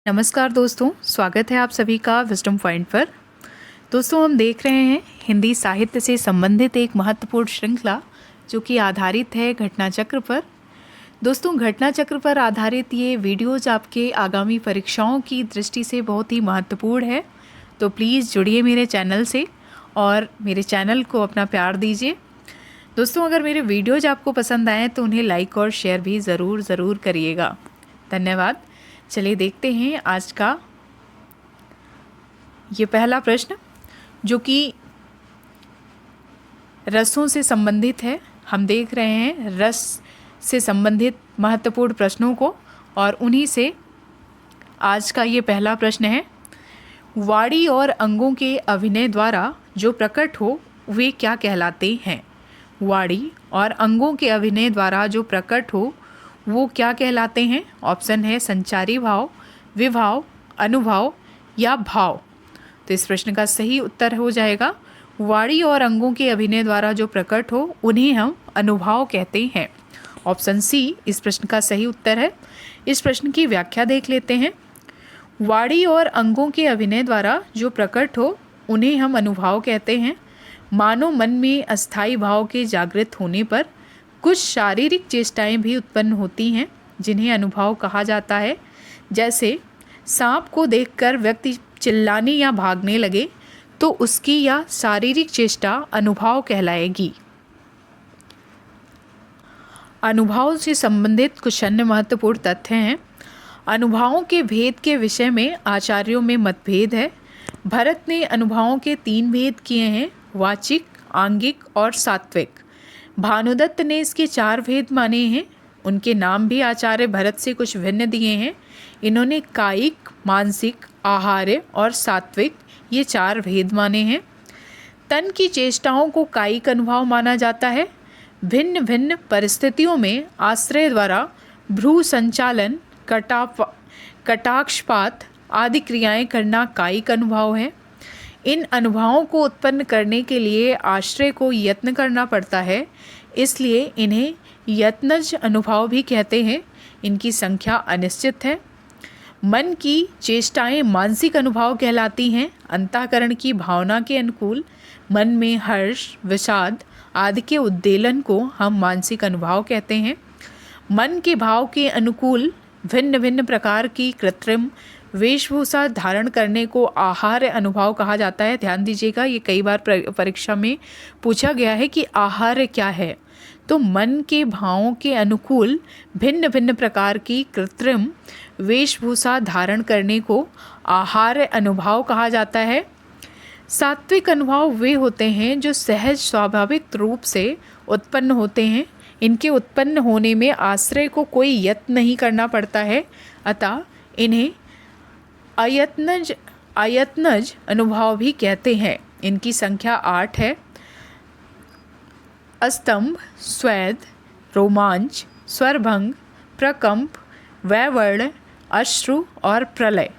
नमस्कार दोस्तों, स्वागत है आप सभी का विजडम पॉइंट पर। दोस्तों, हम देख रहे हैं हिंदी साहित्य से संबंधित एक महत्वपूर्ण श्रृंखला जो कि आधारित है घटना चक्र पर। दोस्तों, घटना चक्र पर आधारित ये वीडियोज आपके आगामी परीक्षाओं की दृष्टि से बहुत ही महत्वपूर्ण है, तो प्लीज़ जुड़िए मेरे चैनल से और मेरे चैनल को अपना प्यार दीजिए। दोस्तों, अगर मेरे वीडियोज आपको पसंद आए तो उन्हें लाइक और शेयर भी ज़रूर करिएगा। धन्यवाद। चलिए देखते हैं आज का ये पहला प्रश्न, जो कि रसों से संबंधित है। हम देख रहे हैं रस से संबंधित महत्वपूर्ण प्रश्नों को, और उन्हीं से आज का ये पहला प्रश्न है। वाणी और अंगों के अभिनय द्वारा जो प्रकट हो वे क्या कहलाते हैं? वाणी और अंगों के अभिनय द्वारा जो प्रकट हो वो क्या कहलाते हैं? ऑप्शन है संचारी भाव, विभाव, अनुभाव या भाव। तो इस प्रश्न का सही उत्तर हो जाएगा वाणी और अंगों के अभिनय द्वारा जो प्रकट हो उन्हें हम अनुभाव कहते हैं। ऑप्शन सी इस प्रश्न का सही उत्तर है। इस प्रश्न की व्याख्या देख लेते हैं। वाणी और अंगों के अभिनय द्वारा जो प्रकट हो उन्हें हम अनुभाव कहते हैं। मानो मन में अस्थायी भाव के जागृत होने पर कुछ शारीरिक चेष्टाएं भी उत्पन्न होती हैं जिन्हें अनुभाव कहा जाता है। जैसे सांप को देखकर व्यक्ति चिल्लाने या भागने लगे तो उसकी यह शारीरिक चेष्टा अनुभाव कहलाएगी। अनुभाव से संबंधित कुछ अन्य महत्वपूर्ण तथ्य हैं। अनुभावों के भेद के विषय में आचार्यों में मतभेद है। भरत ने अनुभावों के 3 भेद किए हैं, वाचिक, आंगिक और सात्विक। भानुदत्त ने इसके 4 भेद माने हैं। उनके नाम भी आचार्य भरत से कुछ भिन्न दिए हैं। इन्होंने कायिक, मानसिक, आहार्य और सात्विक ये 4 भेद माने हैं। तन की चेष्टाओं को कायिक अनुभाव माना जाता है। भिन्न भिन्न परिस्थितियों में आश्रय द्वारा भ्रू संचालन, कटाक्षपात आदि क्रियाएं करना कायिक अनुभाव है। इन अनुभावों को उत्पन्न करने के लिए आश्रय को यत्न करना पड़ता है, इसलिए इन्हें यत्नज अनुभाव भी कहते हैं। इनकी संख्या अनिश्चित है। मन की चेष्टाएं मानसिक अनुभाव कहलाती हैं। अंतःकरण की भावना के अनुकूल मन में हर्ष, विषाद आदि के उद्वेलन को हम मानसिक अनुभाव कहते हैं। मन के भाव के अनुकूल भिन्न भिन्न प्रकार की कृत्रिम वेशभूषा धारण करने को आहार्य अनुभाव कहा जाता है। ध्यान दीजिएगा, ये कई बार परीक्षा में पूछा गया है कि आहार्य क्या है। तो मन के भावों के अनुकूल भिन्न भिन्न प्रकार की कृत्रिम वेशभूषा धारण करने को आहार्य अनुभाव कहा जाता है। सात्विक अनुभाव वे होते हैं जो सहज स्वाभाविक रूप से उत्पन्न होते हैं। इनके उत्पन्न होने में आश्रय को कोई यत्न नहीं करना पड़ता है, अतः इन्हें अयत्नज अनुभाव भी कहते हैं। इनकी संख्या 8 है। अस्तंभ, स्वेद, रोमांच, स्वरभंग, प्रकंप, वैवर्ण, अश्रु और प्रलय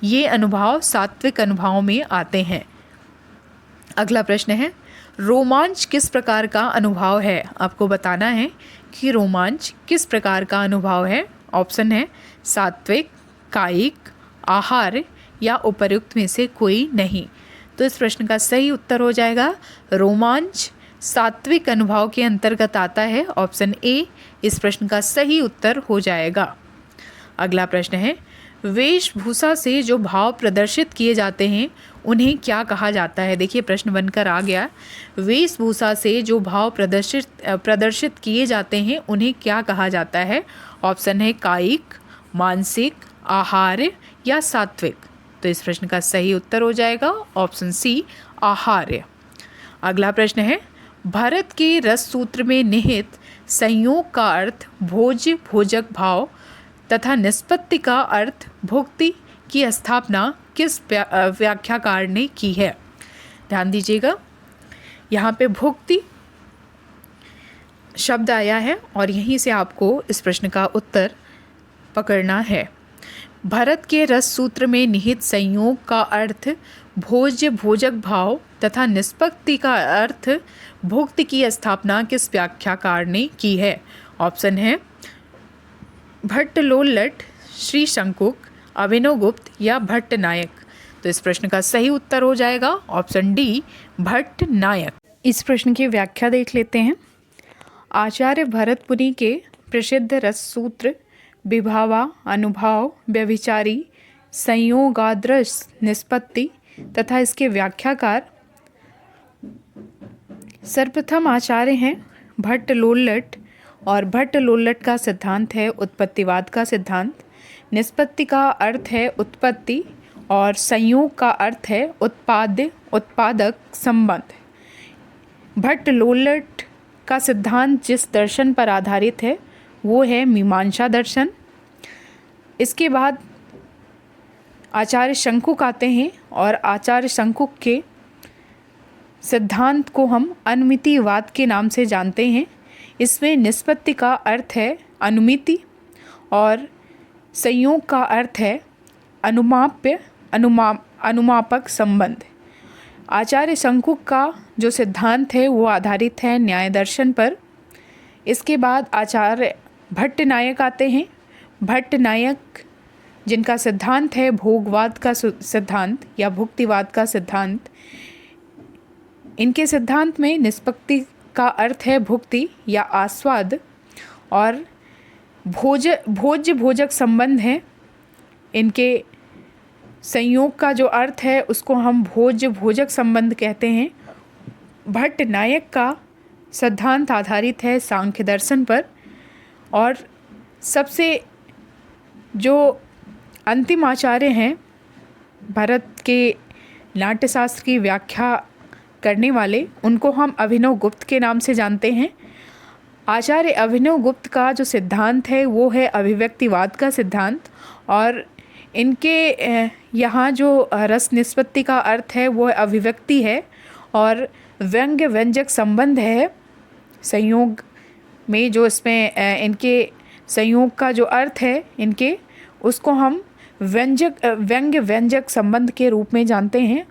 ये अनुभाव सात्विक अनुभाव में आते हैं। अगला प्रश्न है, रोमांच किस प्रकार का अनुभाव है? आपको बताना है कि रोमांच किस प्रकार का अनुभाव है। ऑप्शन है सात्विक, कायिक, आहार या उपर्युक्त में से कोई नहीं। तो इस प्रश्न का सही उत्तर हो जाएगा रोमांच सात्विक अनुभाव के अंतर्गत आता है। ऑप्शन ए इस प्रश्न का सही उत्तर हो जाएगा। अगला प्रश्न है, वेशभूषा से जो भाव प्रदर्शित किए जाते हैं उन्हें क्या कहा जाता है? देखिए, प्रश्न बनकर आ गया, वेशभूषा से जो भाव प्रदर्शित किए जाते हैं उन्हें क्या कहा जाता है? ऑप्शन है कायिक, मानसिक, आहार्य या सात्विक। तो इस प्रश्न का सही उत्तर हो जाएगा ऑप्शन सी, आहार्य। अगला प्रश्न है, भरत के रस सूत्र में निहित संयोग का अर्थ भोज्य भोजक भाव तथा निष्पत्ति का अर्थ भुक्ति की स्थापना किस व्याख्याकार ने की है? ध्यान दीजिएगा, यहाँ पे भुक्ति शब्द आया है और यहीं से आपको इस प्रश्न का उत्तर पकड़ना है। भरत के रस सूत्र में निहित संयोग का अर्थ भोज्य भोजक भाव तथा निष्पत्ति का अर्थ भुक्ति की स्थापना किस व्याख्याकार ने की है? ऑप्शन है भट्टलोल्लट, श्री शंकुक, अभिनवगुप्त या भट्ट नायक? तो इस प्रश्न का सही उत्तर हो जाएगा ऑप्शन डी, भट्ट नायक। इस प्रश्न की व्याख्या देख लेते हैं। आचार्य भरत मुनि के प्रसिद्ध रस सूत्र विभावा, अनुभाव, व्यभिचारी, संयोगाद्रस, निष्पत्ति तथा इसके व्याख्याकार सर्वप्रथम आचार्य हैं भट्ट लोल्लट, और भट्ट लोल्लट का सिद्धांत है उत्पत्तिवाद का सिद्धांत। निष्पत्ति का अर्थ है उत्पत्ति और संयोग का अर्थ है उत्पादक संबंध। भट्ट लोल्लट का सिद्धांत जिस दर्शन पर आधारित है वो है मीमांसा दर्शन। इसके बाद आचार्य शंकुक आते हैं और आचार्य शंकुक के सिद्धांत को हम अनुमितिवाद के नाम से जानते हैं। इसमें निष्पत्ति का अर्थ है अनुमिति और संयोग का अर्थ है अनुमापक संबंध। आचार्य शंकुक का जो सिद्धांत है वो आधारित है न्याय दर्शन पर। इसके बाद आचार्य भट्ट नायक आते हैं। भट्ट नायक जिनका सिद्धांत है भोगवाद का सिद्धांत या भुक्तिवाद का सिद्धांत। इनके सिद्धांत में निष्पत्ति का अर्थ है भुक्ति या आस्वाद और भोज्य भोजक संबंध है। इनके संयोग का जो अर्थ है उसको हम भोज्य भोजक संबंध कहते हैं। भट्ट नायक का सिद्धांत आधारित है सांख्य दर्शन पर। और सबसे जो अंतिम आचार्य हैं भारत के नाट्यशास्त्र की व्याख्या करने वाले, उनको हम अभिनवगुप्त के नाम से जानते हैं। आचार्य अभिनवगुप्त का जो सिद्धांत है वो है अभिव्यक्तिवाद का सिद्धांत, और इनके यहाँ जो रस निष्पत्ति का अर्थ है वो अभिव्यक्ति है और व्यंग्य व्यंजक संबंध है संयोग में। जो इसमें इनके संयोग का जो अर्थ है इनके, उसको हम व्यंग्य व्यंजक संबंध के रूप में जानते हैं।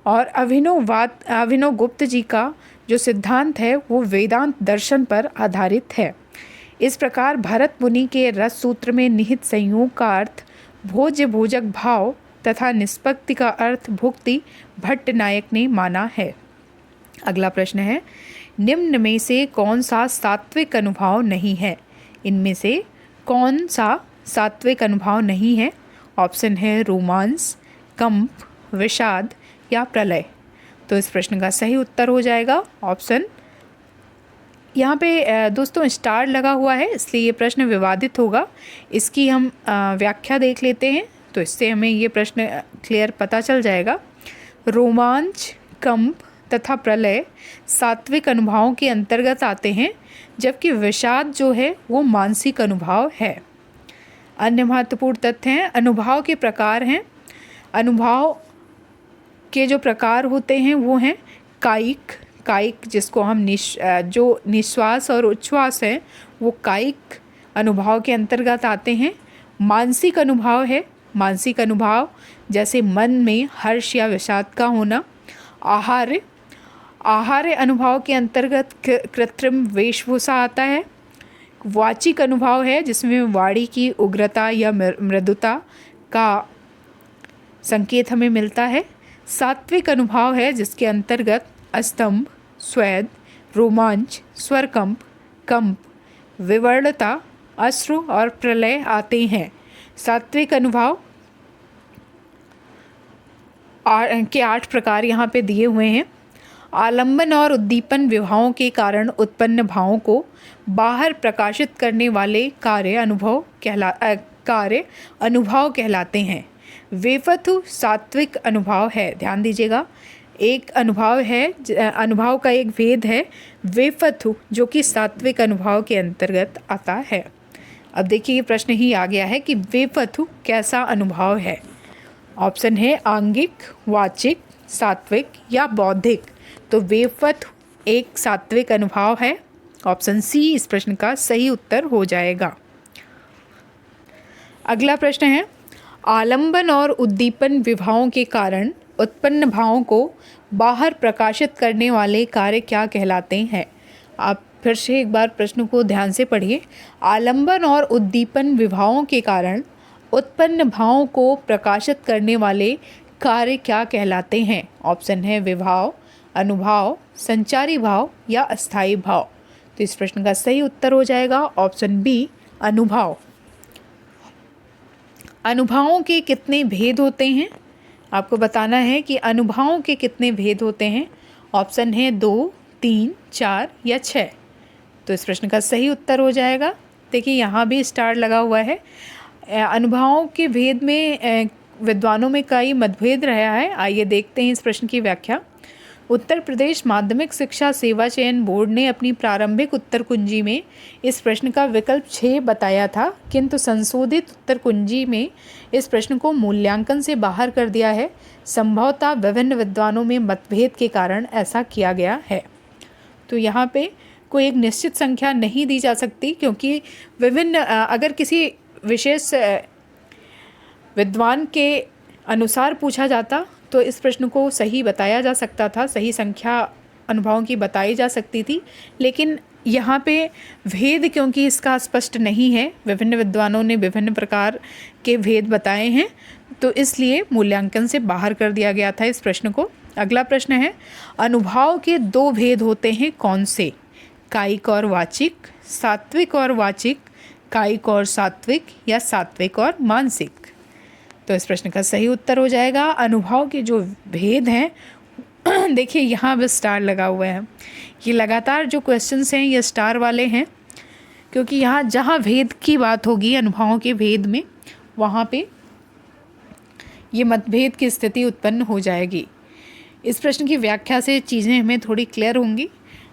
और अभिनवगुप्त जी का जो सिद्धांत है वो वेदांत दर्शन पर आधारित है। इस प्रकार भरत मुनि के रस सूत्र में निहित संयोग का अर्थ भोज्य भोजक भाव तथा निष्पत्ति का अर्थ भुक्ति भट्ट नायक ने माना है। अगला प्रश्न है, निम्न में से कौन सा सात्विक अनुभाव नहीं है? इनमें से कौन सा सात्विक अनुभाव नहीं है? ऑप्शन है रोमांस, कंप, विषाद या प्रलय। तो इस प्रश्न का सही उत्तर हो जाएगा ऑप्शन, यहाँ पे दोस्तों स्टार लगा हुआ है इसलिए ये प्रश्न विवादित होगा। इसकी हम व्याख्या देख लेते हैं तो इससे हमें ये प्रश्न क्लियर पता चल जाएगा। रोमांच, कंप तथा प्रलय सात्विक अनुभावों के अंतर्गत आते हैं, जबकि विषाद जो है वो मानसिक अनुभाव है। अन्य महत्वपूर्ण तथ्य हैं, अनुभाव के प्रकार हैं। अनुभाव के जो प्रकार होते हैं वो हैं कायिक जिसको हम जो निश्वास और उच्छ्वास है वो कायिक अनुभाव के अंतर्गत आते हैं। मानसिक अनुभाव है, मानसिक अनुभाव जैसे मन में हर्ष या विषाद का होना। आहार्य अनुभाव के अंतर्गत कृत्रिम वेशभूषा आता है। वाचिक अनुभाव है जिसमें वाणी की उग्रता या मृदुता का संकेत हमें मिलता है। सात्विक अनुभाव है जिसके अंतर्गत स्तंभ, स्वेद, रोमांच, स्वरकंप, कंप, विवर्णता, अश्रु और प्रलय आते हैं। सात्विक अनुभाव के 8 प्रकार यहाँ पे दिए हुए हैं। आलंबन और उद्दीपन विभावों के कारण उत्पन्न भावों को बाहर प्रकाशित करने वाले कार्य अनुभव कहलाते हैं। वेपथु सात्विक अनुभाव है। ध्यान दीजिएगा, एक अनुभाव है, अनुभाव का एक भेद है वेपथु जो कि सात्विक अनुभाव के अंतर्गत आता है। अब देखिए ये प्रश्न ही आ गया है कि वेपथु कैसा अनुभाव है। ऑप्शन है आंगिक, वाचिक, सात्विक या बौद्धिक। तो वेपथु एक सात्विक अनुभाव है। ऑप्शन सी इस प्रश्न का सही उत्तर हो जाएगा। अगला प्रश्न है, आलंबन और उद्दीपन विभावों के कारण उत्पन्न भावों को बाहर प्रकाशित करने वाले कार्य क्या कहलाते हैं? आप फिर से एक बार प्रश्न को ध्यान से पढ़िए। आलंबन और उद्दीपन विभावों के कारण उत्पन्न भावों को प्रकाशित करने वाले कार्य क्या कहलाते हैं? ऑप्शन है विभाव, अनुभाव, संचारी भाव या अस्थाई भाव। तो इस प्रश्न का सही उत्तर हो जाएगा ऑप्शन बी, अनुभाव। अनुभावों के कितने भेद होते हैं? आपको बताना है कि अनुभावों के कितने भेद होते हैं। ऑप्शन है 2, 3, 4 या 6। तो इस प्रश्न का सही उत्तर हो जाएगा, देखिए यहाँ भी स्टार लगा हुआ है। अनुभावों के भेद में विद्वानों में कई मतभेद रहा है। आइए देखते हैं इस प्रश्न की व्याख्या। उत्तर प्रदेश माध्यमिक शिक्षा सेवा चयन बोर्ड ने अपनी प्रारंभिक उत्तर कुंजी में इस प्रश्न का विकल्प 6 बताया था, किंतु संशोधित उत्तर कुंजी में इस प्रश्न को मूल्यांकन से बाहर कर दिया है। संभवतः विभिन्न विद्वानों में मतभेद के कारण ऐसा किया गया है। तो यहाँ पे कोई एक निश्चित संख्या नहीं दी जा सकती, क्योंकि विभिन्न अगर किसी विशेष विद्वान के अनुसार पूछा जाता तो इस प्रश्न को सही बताया जा सकता था, सही संख्या अनुभवों की बताई जा सकती थी। लेकिन यहाँ पे भेद क्योंकि इसका स्पष्ट नहीं है, विभिन्न विद्वानों ने विभिन्न प्रकार के भेद बताए हैं, तो इसलिए मूल्यांकन से बाहर कर दिया गया था इस प्रश्न को। अगला प्रश्न है, अनुभाव के 2 भेद होते हैं कौन से? कायिक और वाचिक, सात्विक और वाचिक, कायिक और सात्विक या सात्विक और मानसिक। तो इस प्रश्न का सही उत्तर हो जाएगा अनुभाव के जो भेद हैं देखिए यहाँ भी स्टार लगा हुआ है। ये लगातार जो क्वेश्चंस हैं ये स्टार वाले हैं, क्योंकि यहाँ जहाँ भेद की बात होगी अनुभावों के भेद में, वहाँ पे ये मतभेद की स्थिति उत्पन्न हो जाएगी। इस प्रश्न की व्याख्या से चीज़ें हमें थोड़ी क्लियर होंगी।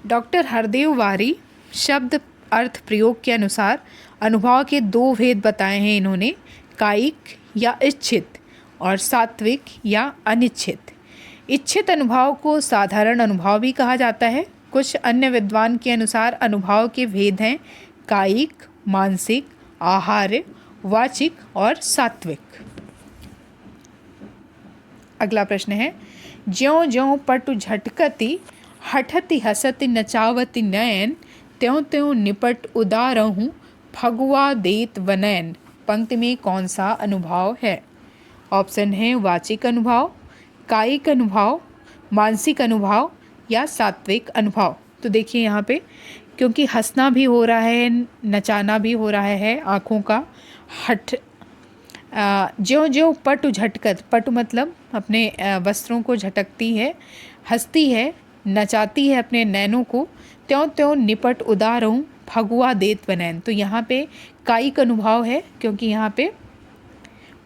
डॉक्टर हरदेव वारी शब्द अर्थ प्रयोग के अनुसार अनुभाव के 2 भेद बताए हैं इन्होंने, कायिक या इच्छित और सात्विक या अनिच्छित। इच्छित अनुभाव को साधारण अनुभाव भी कहा जाता है। कुछ अन्य विद्वान के अनुसार अनुभाव के भेद हैं कायिक, मानसिक, आहार्य, वाचिक और सात्विक। अगला प्रश्न है, ज्यों ज्यों पटु झटकती हठति हसति नचावति नयन, त्यों त्यों निपट उदारहूँ फगुआ देत वनयन। पंक्ति में कौन सा अनुभाव है? ऑप्शन है वाचिक अनुभाव, कायिक अनुभाव, मानसिक अनुभाव या सात्विक अनुभाव। तो देखिए यहाँ पे क्योंकि हंसना भी हो रहा है, नचाना भी हो रहा है आँखों का, हठ ज्यों ज्यों पटु झटकत, पटु मतलब अपने वस्त्रों को झटकती है, हंसती है, नचाती है अपने नैनों को, त्यों त्यों निपट उदारहूँ फगुआ देत बनैन। तो यहाँ पे कायिक अनुभाव है, क्योंकि यहाँ पे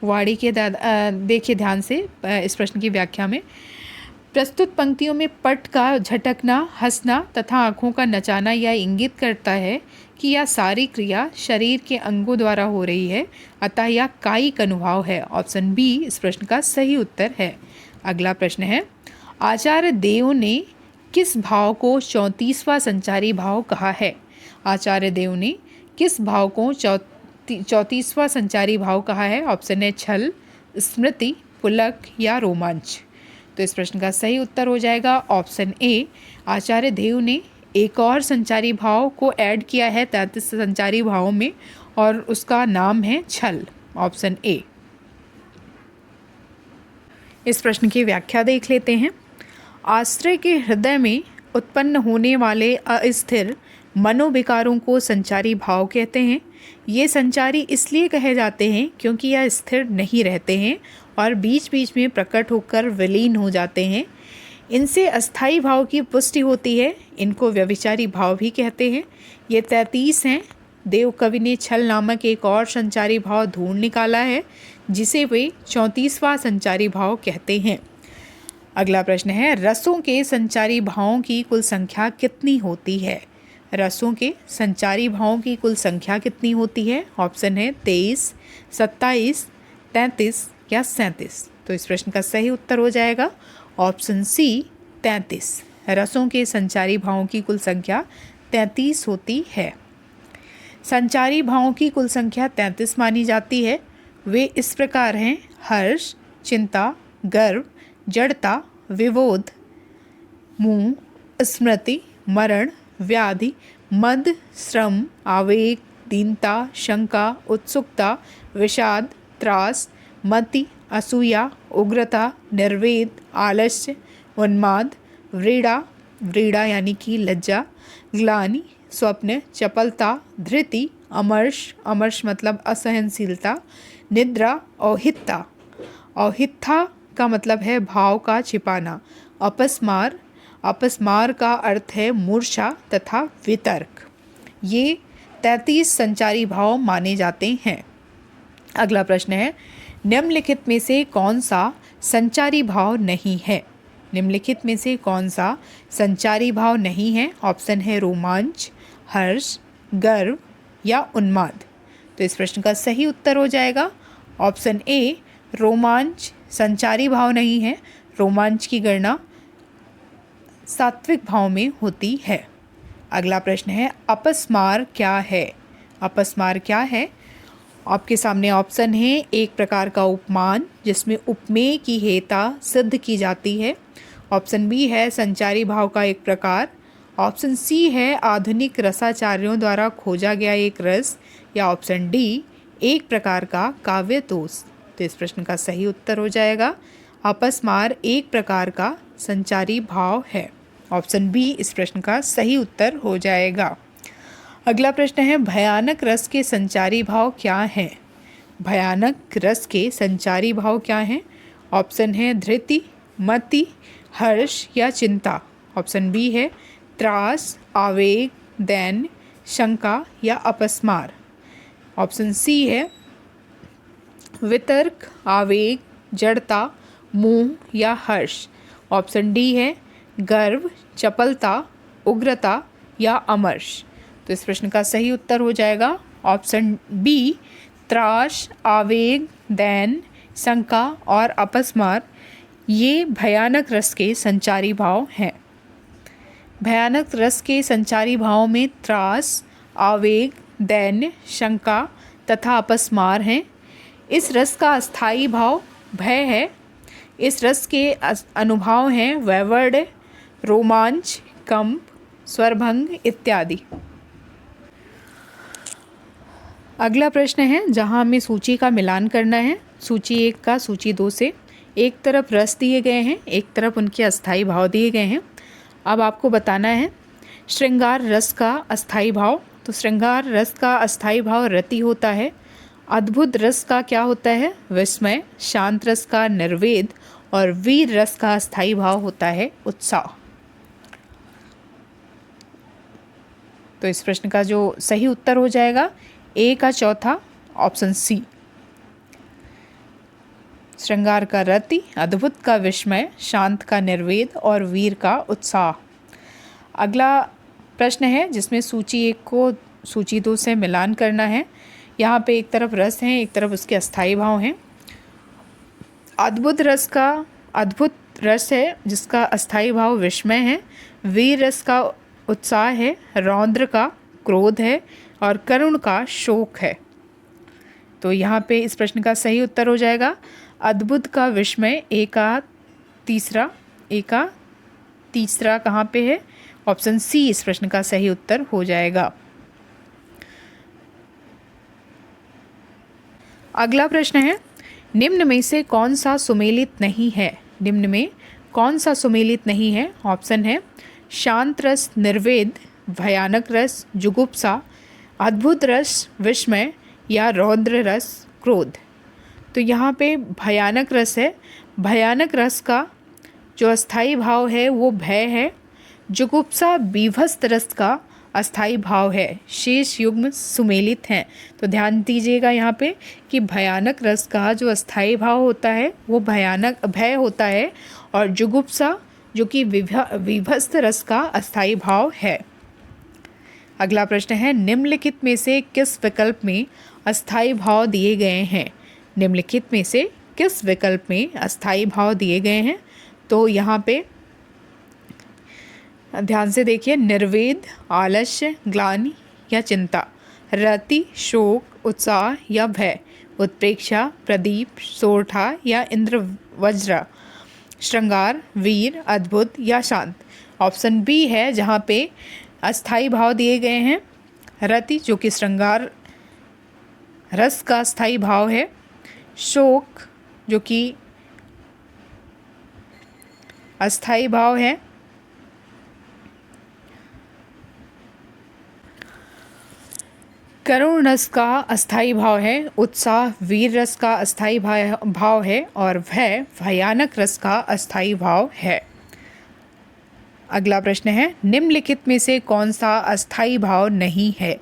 वाणी के देखिए ध्यान से इस प्रश्न की व्याख्या में प्रस्तुत पंक्तियों में पट का झटकना, हंसना तथा आँखों का नचाना यह इंगित करता है कि यह सारी क्रिया शरीर के अंगों द्वारा हो रही है, अतः यह कायिक अनुभाव है। ऑप्शन बी इस प्रश्न का सही उत्तर है। अगला प्रश्न है, आचार्य देव ने किस भाव को 34वां संचारी भाव कहा है? आचार्य देव ने किस भाव को 34वां संचारी भाव कहा है? ऑप्शन है छल, स्मृति, पुलक या रोमांच। तो इस प्रश्न का सही उत्तर हो जाएगा ऑप्शन ए, आचार्य देव ने एक और संचारी भाव को ऐड किया है 33 संचारी भावों में, और उसका नाम है छल। Option A. इस प्रश्न की व्याख्या देख लेते हैं। आश्रय के हृदय में उत्पन्न होने वाले अस्थिर मनोविकारों को संचारी भाव कहते हैं। ये संचारी इसलिए कहे जाते हैं क्योंकि यह स्थिर नहीं रहते हैं और बीच बीच में प्रकट होकर विलीन हो जाते हैं। इनसे अस्थाई भाव की पुष्टि होती है। इनको व्यभिचारी भाव भी कहते हैं। ये 33 हैं। देव कवि ने छल नामक एक और संचारी भाव ढूंढ निकाला है, जिसे वे 34वां संचारी भाव कहते हैं। अगला प्रश्न है, रसों के संचारी भावों की कुल संख्या कितनी होती है? रसों के संचारी भावों की कुल संख्या कितनी होती है? ऑप्शन है 23, 27, 33 या 37। तो इस प्रश्न का सही उत्तर हो जाएगा ऑप्शन सी 33। रसों के संचारी भावों की कुल संख्या 33 होती है। संचारी भावों की कुल संख्या 33 मानी जाती है। वे इस प्रकार हैं: हर्ष, चिंता, गर्व, जड़ता, विबोध, मोह, स्मृति, मरण, व्याधि, मद, श्रम, आवेग, दीनता, शंका, उत्सुकता, विषाद, त्रास, मति, असूया, उग्रता, निर्वेद, आलस्य, उन्माद, व्रीड़ा, व्रीड़ा यानी कि लज्जा, ग्लानि, स्वप्न, चपलता, धृति, अमर्ष, अमर्ष मतलब असहनशीलता, निद्रा, औहित्ता, औहित्था का मतलब है भाव का छिपाना, अपस्मार, अपस्मार का अर्थ है मूर्छा तथा वितर्क। ये 33 संचारी भाव माने जाते हैं। अगला प्रश्न है, निम्नलिखित में से कौन सा संचारी भाव नहीं है? निम्नलिखित में से कौन सा संचारी भाव नहीं है? ऑप्शन है रोमांच, हर्ष, गर्व या उन्माद। तो इस प्रश्न का सही उत्तर हो जाएगा ऑप्शन ए, रोमांच संचारी भाव नहीं है। रोमांच की गणना सात्विक भाव में होती है। अगला प्रश्न है, अपस्मार क्या है? अपस्मार क्या है? आपके सामने ऑप्शन है, एक प्रकार का उपमान जिसमें उपमेय की हेता सिद्ध की जाती है। ऑप्शन बी है संचारी भाव का एक प्रकार। ऑप्शन सी है आधुनिक रसाचार्यों द्वारा खोजा गया एक रस, या ऑप्शन डी एक प्रकार का काव्य दोष। तो इस प्रश्न का सही उत्तर हो जाएगा अपस्मार एक प्रकार का संचारी भाव है। ऑप्शन बी इस प्रश्न का सही उत्तर हो जाएगा। अगला प्रश्न है, भयानक रस के संचारी भाव क्या हैं? भयानक रस के संचारी भाव क्या हैं? ऑप्शन है धृति, मति, हर्ष या चिंता। ऑप्शन बी है त्रास, आवेग, दैन्य, शंका या अपस्मार। ऑप्शन सी है वितर्क, आवेग, जड़ता, मोह या हर्ष। ऑप्शन डी है गर्व, चपलता, उग्रता या अमर्ष। तो इस प्रश्न का सही उत्तर हो जाएगा ऑप्शन बी, त्रास, आवेग, दैन्य, शंका और अपस्मार। ये भयानक रस के संचारी भाव हैं। भयानक रस के संचारी भावों में त्रास, आवेग, दैन्य, शंका तथा अपस्मार हैं। इस रस का अस्थायी भाव भय है। इस रस के अनुभाव हैं वैवर्ड, रोमांच, कंप, स्वरभंग इत्यादि। अगला प्रश्न है, जहां हमें सूची का मिलान करना है, सूची 1 का सूची 2 से। एक तरफ रस दिए गए हैं, एक तरफ उनके अस्थायी भाव दिए गए हैं। अब आपको बताना है श्रृंगार रस का अस्थायी भाव। तो श्रृंगार रस का अस्थायी भाव रति होता है। अद्भुत रस का क्या होता है? विस्मय। शांत रस का निर्वेद और वीर रस का अस्थायी भाव होता है उत्साह। तो इस प्रश्न का जो सही उत्तर हो जाएगा ए का चौथा, ऑप्शन सी। श्रृंगार का रति, अद्भुत का विस्मय, शांत का निर्वेद और वीर का उत्साह। अगला प्रश्न है जिसमें सूची 1 को सूची 2 से मिलान करना है। यहाँ पे एक तरफ रस है, एक तरफ उसके अस्थायी भाव हैं। अद्भुत रस है जिसका अस्थायी भाव विस्मय है। वीर रस का उत्साह है। रौद्र का क्रोध है और करुण का शोक है। तो यहाँ पे इस प्रश्न का सही उत्तर हो जाएगा अद्भुत का विस्मय। ए का तीसरा कहाँ पे है? ऑप्शन सी इस प्रश्न का सही उत्तर हो जाएगा। अगला प्रश्न है, निम्न में से कौन सा सुमेलित नहीं है? निम्न में कौन सा सुमेलित नहीं है? ऑप्शन है शांत रस निर्वेद, भयानक रस जुगुप्सा, अद्भुत रस विस्मय या रौद्र रस क्रोध। तो यहाँ पे भयानक रस है। भयानक रस का जो अस्थायी भाव है वो भय है। जुगुप्सा बीभत्स रस का अस्थायी भाव है। शेष युग्म सुमेलित हैं। तो ध्यान दीजिएगा यहाँ पे कि भयानक रस का जो अस्थायी भाव होता है वो भयानक भय होता है, और जुगुप्सा जो कि विभत्स रस का अस्थायी भाव है। अगला प्रश्न है, निम्नलिखित में से किस विकल्प में अस्थायी भाव दिए गए हैं? निम्नलिखित में से किस विकल्प में अस्थायी भाव दिए गए हैं? तो यहाँ पे ध्यान से देखिए, निर्वेद, आलस्य, ग्लानि या चिंता, रति, शोक, उत्साह या भय, उत्प्रेक्षा, प्रदीप, सोरठा या इंद्रवज्र, श्रृंगार, वीर, अद्भुत या शांत। ऑप्शन बी है जहाँ पे अस्थायी भाव दिए गए हैं। रति जो कि श्रृंगार रस का अस्थायी भाव है, शोक जो कि अस्थाई भाव है, करुण रस का अस्थाई भाव है, उत्साह वीर रस का अस्थाई भाव है और भय भयानक रस का अस्थाई भाव है। अगला प्रश्न है, निम्नलिखित में से कौन सा अस्थाई भाव नहीं है?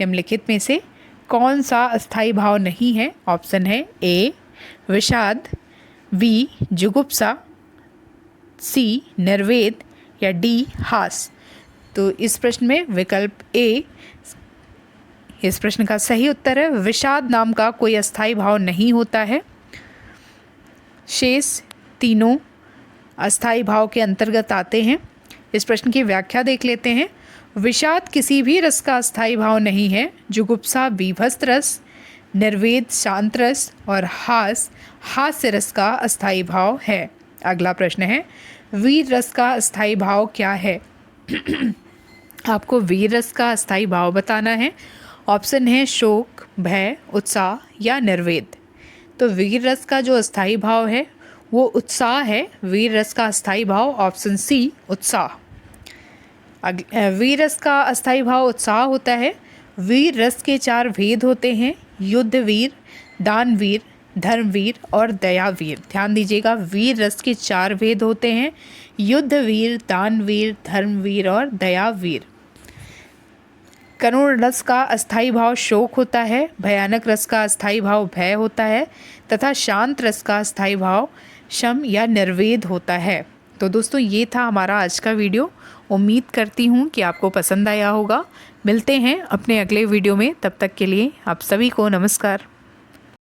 निम्नलिखित में से कौन सा अस्थाई भाव नहीं है? ऑप्शन है ए विषाद, बी जुगुप्सा, सी निर्वेद या डी हास। तो इस प्रश्न में विकल्प ए इस प्रश्न का सही उत्तर है। विषाद नाम का कोई अस्थाई भाव नहीं होता है। शेष तीनों अस्थाई भाव के अंतर्गत आते हैं। इस प्रश्न की व्याख्या देख लेते हैं। विषाद किसी भी रस का अस्थाई भाव नहीं है। जुगुप्सा बीभत्स रस, निर्वेद शांत रस और हास्य रस का अस्थाई भाव है। अगला प्रश्न है, वीर रस का अस्थाई भाव क्या है? आपको वीर रस का अस्थाई भाव बताना है। ऑप्शन है शोक, भय, उत्साह या निर्वेद। तो वीर रस का जो अस्थाई भाव है वो उत्साह है। वीर रस का अस्थाई भाव ऑप्शन सी उत्साह। वीर रस का अस्थाई भाव उत्साह होता है। वीर रस के 4 भेद होते हैं, युद्धवीर, दानवीर, धर्मवीर और दयावीर। ध्यान दीजिएगा, वीर रस के 4 भेद होते हैं, युद्धवीर, दानवीर, धर्मवीर और दयावीर। करुण रस का अस्थाई भाव शोक होता है, भयानक रस का अस्थाई भाव भय होता है तथा शांत रस का अस्थाई भाव शम या निर्वेद होता है। तो दोस्तों, ये था हमारा आज का वीडियो। उम्मीद करती हूँ कि आपको पसंद आया होगा। मिलते हैं अपने अगले वीडियो में, तब तक के लिए आप सभी को नमस्कार।